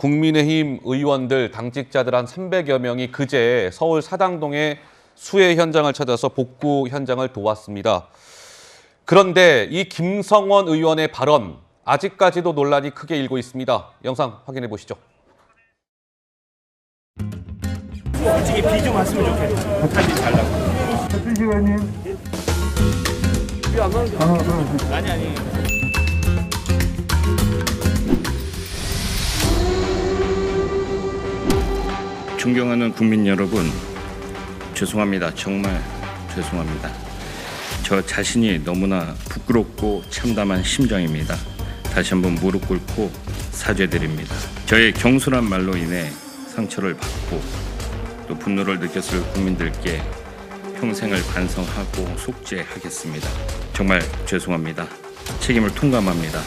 국민의힘 의원들, 당직자들 한 300여 명이 그제 서울 사당동의 수해 현장을 찾아서 복구 현장을 도왔습니다. 그런데 이 김성원 의원의 발언, 아직까지도 논란이 크게 일고 있습니다. 영상 확인해 보시죠. 솔직히 비 좀 왔으면 좋겠다. 사진 잘 나고. 대표 의원님. 비안 나는 게 아니. 존경하는 국민 여러분, 죄송합니다. 정말 죄송합니다. 저 자신이 너무나 부끄럽고 참담한 심정입니다. 다시 한번 무릎 꿇고 사죄드립니다. 저의 경솔한 말로 인해 상처를 받고 또 분노를 느꼈을 국민들께 평생을 반성하고 속죄하겠습니다. 정말 죄송합니다. 책임을 통감합니다.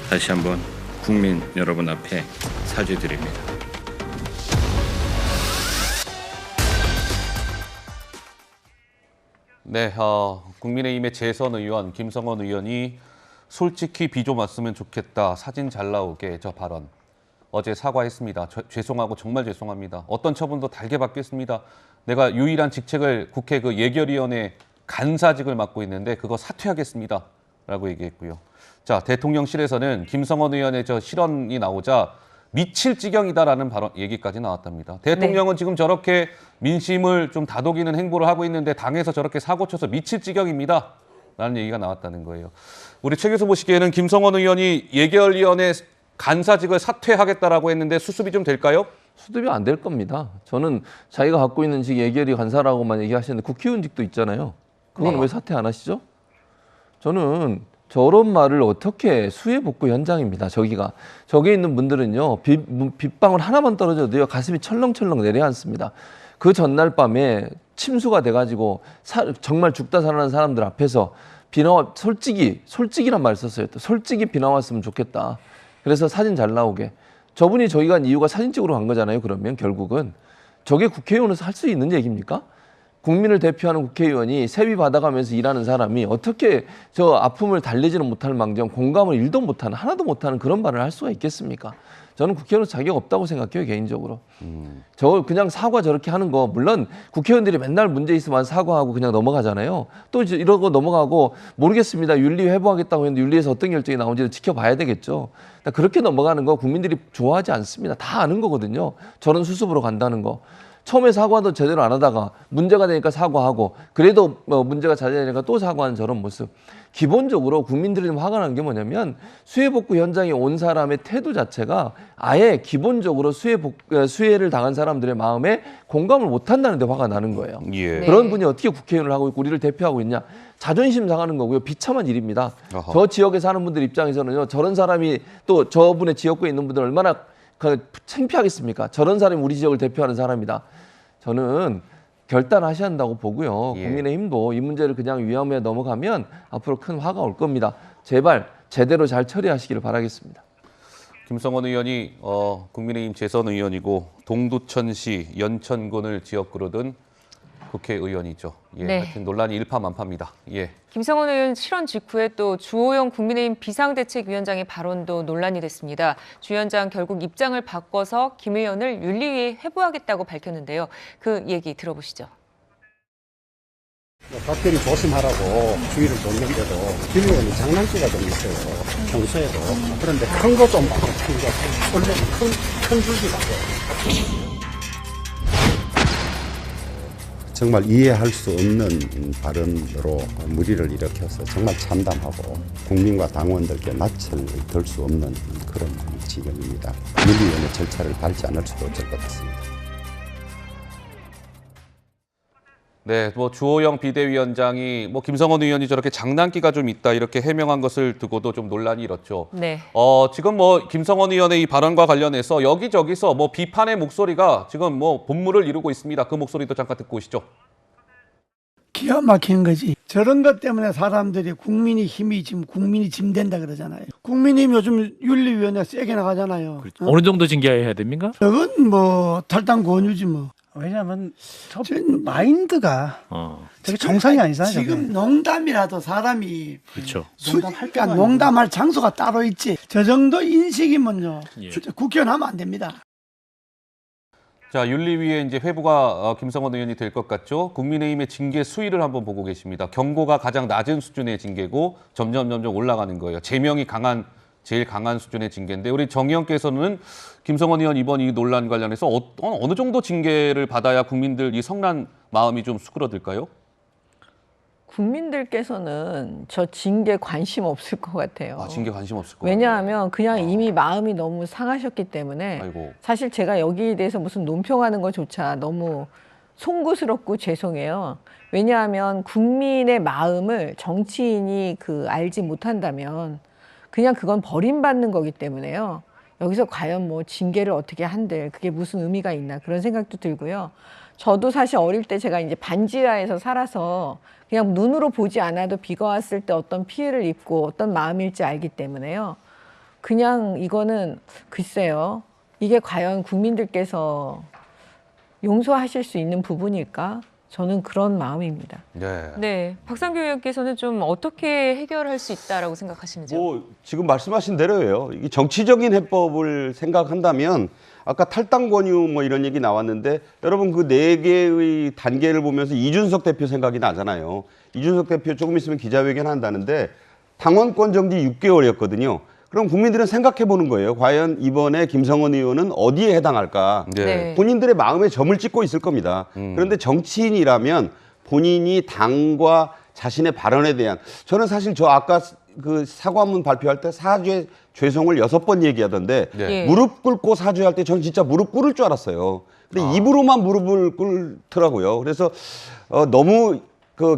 다시 한번 국민 여러분 앞에 사죄드립니다. 네, 국민의힘의 재선 의원 김성원 의원이 솔직히 비 좀 왔으면 좋겠다, 사진 잘 나오게 저 발언. 어제 사과했습니다. 죄송하고 정말 죄송합니다. 어떤 처분도 달게 받겠습니다. 내가 유일한 직책을 국회 그 예결위원회 간사직을 맡고 있는데 그거 사퇴하겠습니다. 라고 얘기했고요. 자, 대통령실에서는 김성원 의원의 저 실언이 나오자 미칠 지경이다라는 발언 얘기까지 나왔답니다. 대통령은 지금 저렇게 민심을 좀 다독이는 행보를 하고 있는데 당에서 저렇게 사고 쳐서 미칠 지경입니다. 라는 얘기가 나왔다는 거예요. 우리 최 교수 보시기에는 김성원 의원이 예결위원회 간사직을 사퇴하겠다라고 했는데 수습이 좀 될까요? 수습이 안 될 겁니다. 저는 자기가 갖고 있는 직 예결위 간사라고만 얘기하시는데 국회의원직도 있잖아요. 그건 왜 사퇴 안 하시죠? 저는 저런 말을 어떻게 수해 복구 현장입니다. 저기에 있는 분들은요, 빗방울 하나만 떨어져도요 가슴이 철렁철렁 내려앉습니다. 그 전날 밤에 침수가 돼가지고 정말 죽다 살아난 사람들 앞에서 솔직히란 말 썼어요. 또 솔직히 비 나왔으면 좋겠다. 그래서 사진 잘 나오게. 저분이 저기 간 이유가 사진 찍으러 간 거잖아요. 그러면 결국은 저게 국회의원에서 할 수 있는 얘기입니까? 국민을 대표하는 국회의원이 세비 받아가면서 일하는 사람이 어떻게 저 아픔을 달래지는 못할 망정 공감을 하나도 못하는 그런 말을 할 수가 있겠습니까? 저는 국회의원은 자격 없다고 생각해요, 개인적으로. 저 그냥 사과 저렇게 하는 거, 물론 국회의원들이 맨날 문제 있으면 사과하고 그냥 넘어가잖아요. 또 이제 이러고 넘어가고 모르겠습니다. 윤리 회부하겠다고 했는데 윤리에서 어떤 결정이 나온지를 지켜봐야 되겠죠. 그렇게 넘어가는 거 국민들이 좋아하지 않습니다. 다 아는 거거든요. 저런 수습으로 간다는 거. 처음에 사과도 제대로 안 하다가 문제가 되니까 사과하고 그래도 문제가 자제되니까 또 사과하는 저런 모습. 기본적으로 국민들이 좀 화가 난 게 뭐냐면 수해복구 현장에 온 사람의 태도 자체가 아예 기본적으로 수해를 당한 사람들의 마음에 공감을 못한다는 데 화가 나는 거예요. 예. 그런 분이 어떻게 국회의원을 하고 있고 우리를 대표하고 있냐. 자존심 상하는 거고요. 비참한 일입니다. 어허. 저 지역에 사는 분들 입장에서는요. 저런 사람이 또 저분의 지역구에 있는 분들 얼마나 창피하겠습니까? 저런 사람이 우리 지역을 대표하는 사람이다. 저는 결단하셔야 한다고 보고요. 예. 국민의힘도 이 문제를 그냥 위험에 넘어가면 앞으로 큰 화가 올 겁니다. 제발 제대로 잘 처리하시기를 바라겠습니다. 김성원 의원이 국민의힘 재선 의원이고 동두천시 연천군을 지역구로 둔 국회의원이죠. 예, 네. 하여튼 논란이 일파만파입니다. 예. 김성원 의원 실언 직후에 또 주호영 국민의힘 비상대책위원장의 발언도 논란이 됐습니다. 주 위원장 결국 입장을 바꿔서 김 의원을 윤리위에 회부하겠다고 밝혔는데요. 그 얘기 들어보시죠. 각별히 조심하라고 주의를 줬는데도 김 의원이 장난기가 좀 있어요. 평소에도. 그런데 큰 거 좀 봐도 큰 거. 원래 큰 줄기 봐도. 정말 이해할 수 없는 발언으로 물의를 일으켜서 정말 참담하고 국민과 당원들께 낯을 들 수 없는 그런 지경입니다. 윤리위원회 절차를 밟지 않을 수도 없을 것 같습니다. 네, 주호영 비대위원장이 김성원 의원이 저렇게 장난기가 좀 있다 이렇게 해명한 것을 두고도 좀 논란이 일었죠. 네. 지금 김성원 의원의 이 발언과 관련해서 여기저기서 비판의 목소리가 지금 본물을 이루고 있습니다. 그 목소리도 잠깐 듣고 오시죠. 기가 막히는 거지. 저런 것 때문에 사람들이 국민이 짐 된다 그러잖아요. 국민의힘 요즘 윤리위원회 세게 나가잖아요. 그렇죠. 어느 정도 징계해야 됩니까? 그건 탈당 권유지 뭐. 왜냐하면 저 마인드가 되게 정상이 아니잖아요. 지금 농담이라도 사람이 그렇죠. 그러니까 농담할 장소가 따로 있지. 저 정도 인식이면요. 예. 국회의원 하면 안 됩니다. 자, 윤리위에 이제 회부가 김성원 의원이 될 것 같죠? 국민의힘의 징계 수위를 한번 보고 계십니다. 경고가 가장 낮은 수준의 징계고 점점 올라가는 거예요. 제명이 제일 강한 수준의 징계인데 우리 정 의원께서는 김성원 의원 이번 이 논란 관련해서 어느 정도 징계를 받아야 국민들 이 성난 마음이 좀 수그러들까요? 국민들께서는 저 징계 관심 없을 것 같아요. 아, 징계 관심 없을 것 같아요. 왜냐하면 그냥 이미 마음이 너무 상하셨기 때문에 아이고. 사실 제가 여기에 대해서 무슨 논평하는 것조차 너무 송구스럽고 죄송해요. 왜냐하면 국민의 마음을 정치인이 알지 못한다면 그냥 그건 버림받는 거기 때문에요. 여기서 과연 뭐 징계를 어떻게 한들 그게 무슨 의미가 있나 그런 생각도 들고요. 저도 사실 어릴 때 제가 이제 반지하에서 살아서 그냥 눈으로 보지 않아도 비가 왔을 때 어떤 피해를 입고 어떤 마음일지 알기 때문에요. 그냥 이거는 글쎄요. 이게 과연 국민들께서 용서하실 수 있는 부분일까? 저는 그런 마음입니다. 네. 네, 박상규 의원께서는 좀 어떻게 해결할 수 있다라고 생각하시는지요? 뭐 지금 말씀하신 대로예요. 이게 정치적인 해법을 생각한다면 아까 탈당 권유 뭐 이런 얘기 나왔는데 여러분 그 4개의 단계를 보면서 이준석 대표 생각이 나잖아요. 이준석 대표 조금 있으면 기자회견 한다는데 당원권 정지 6개월이었거든요. 그럼 국민들은 생각해 보는 거예요. 과연 이번에 김성원 의원은 어디에 해당할까? 네. 본인들의 마음에 점을 찍고 있을 겁니다. 그런데 정치인이라면 본인이 당과 자신의 발언에 대한 저는 사실 저 아까 그 사과문 발표할 때 사죄 죄송을 6번 얘기하던데 네. 무릎 꿇고 사죄할 때 저는 진짜 무릎 꿇을 줄 알았어요. 근데 입으로만 무릎을 꿇더라고요. 그래서 너무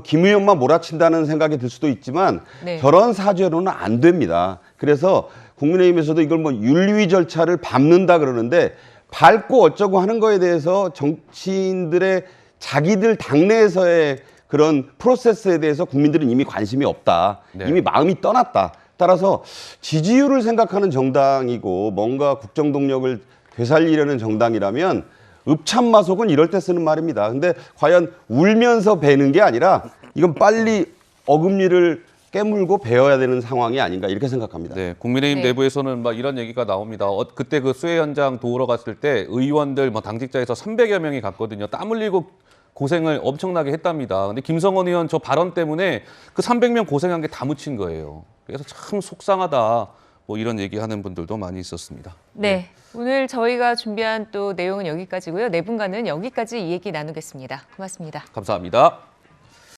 김 의원만 몰아친다는 생각이 들 수도 있지만 네. 저런 사죄로는 안 됩니다. 그래서 국민의힘에서도 이걸 뭐 윤리위 절차를 밟는다 그러는데 밟고 어쩌고 하는 거에 대해서 정치인들의 자기들 당내에서의 그런 프로세스에 대해서 국민들은 이미 관심이 없다. 네. 이미 마음이 떠났다. 따라서 지지율을 생각하는 정당이고 뭔가 국정 동력을 되살리려는 정당이라면 읍참마속은 이럴 때 쓰는 말입니다. 근데 과연 울면서 베는 게 아니라 이건 빨리 어금니를 깨물고 베어야 되는 상황이 아닌가 이렇게 생각합니다. 네, 국민의힘 네. 내부에서는 막 이런 얘기가 나옵니다. 그때 그 수해 현장 도우러 갔을 때 의원들 당직자에서 300여 명이 갔거든요. 땀 흘리고 고생을 엄청나게 했답니다. 근데 김성원 의원 저 발언 때문에 그 300명 고생한 게 다 묻힌 거예요. 그래서 참 속상하다. 뭐 이런 얘기하는 분들도 많이 있었습니다. 네, 오늘 저희가 준비한 또 내용은 여기까지고요. 네 분과는 여기까지 이 얘기 나누겠습니다. 고맙습니다. 감사합니다.